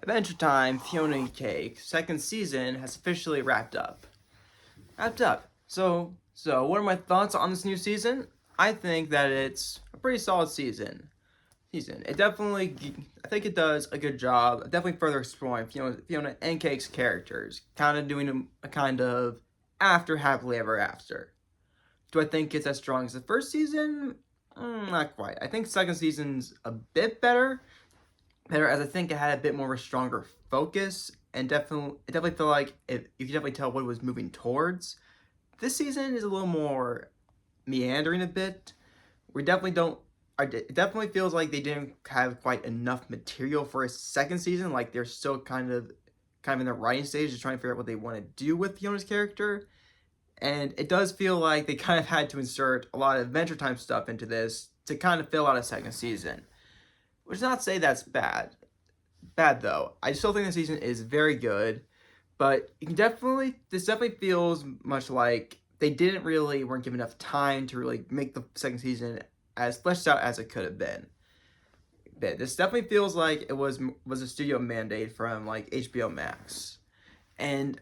Adventure Time, Fiona and Cake, second season has officially wrapped up. So what are my thoughts on this new season? I think that it's a pretty solid season. I think it does a good job. Definitely further exploring Fiona and Cake's characters, kind of doing a kind of after happily ever after. Do I think it's as strong as the first season? Not quite. I think second season's a bit better as I think it had a bit more of a stronger focus and definitely feel like you can definitely tell what it was moving towards. This season is a little more meandering a bit. We definitely don't. It definitely feels like they didn't have quite enough material for a second season. Like they're still kind of in the writing stage, just trying to figure out what they want to do with Fiona's character. And it does feel like they kind of had to insert a lot of Adventure Time stuff into this to kind of fill out a second season. Which is not to say that's bad though. I still think the season is very good, but this definitely feels much like they weren't given enough time to really make the second season as fleshed out as it could have been. This definitely feels like it was a studio mandate from like HBO Max, and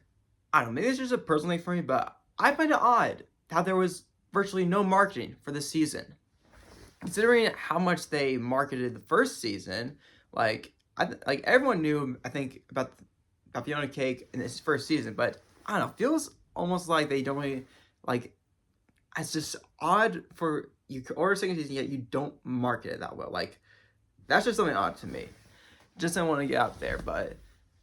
I don't know, maybe it's just a personal thing for me, but I find it odd how there was virtually no marketing for this season considering how much they marketed the first season. Like everyone knew, I think, about Fiona Cake in this first season, but I don't know, it feels almost like they don't really like. It's just odd for you to order second season yet you don't market it that well. Like that's just something odd to me. Just don't want to get out there, but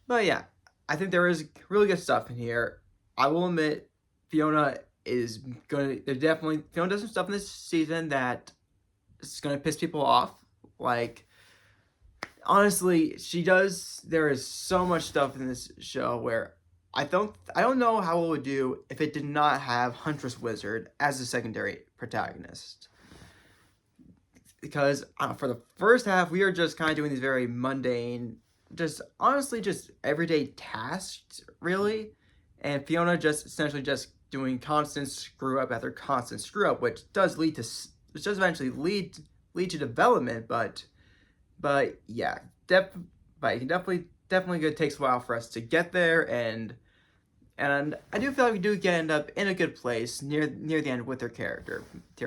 yeah, I think there is really good stuff in here. I will admit, Fiona is gonna. They're definitely Fiona does some stuff in this season that it's gonna piss people off. Like honestly, she does. There is so much stuff in this show where I don't know how it would do if it did not have Huntress Wizard as a secondary protagonist. Because for the first half, we are just kind of doing these very mundane, just honestly, just everyday tasks, really. And Fiona just essentially just doing constant screw up after constant screw up, which does eventually lead to development, but yeah, but it can definitely good takes a while for us to get there, and I do feel like we do end up in a good place near the end with their character.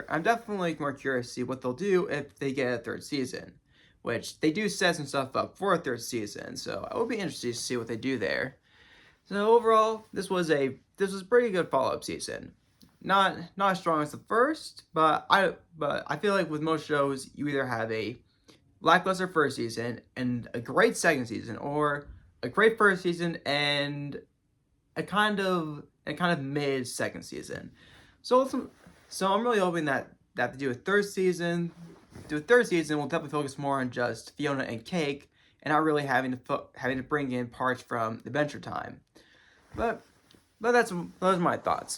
I'm definitely more curious to see what they'll do if they get a third season, which they do set some stuff up for a third season. So I will be interested to see what they do there. So overall, this was a pretty good follow up season. Not as strong as the first, but I feel like with most shows, you either have a lackluster first season and a great second season, or a great first season and a kind of mid second season. So so I'm really hoping that to do a third season. Do a third season, we'll definitely focus more on just Fiona and Cake, and not really having to bring in parts from Adventure Time. But those are my thoughts.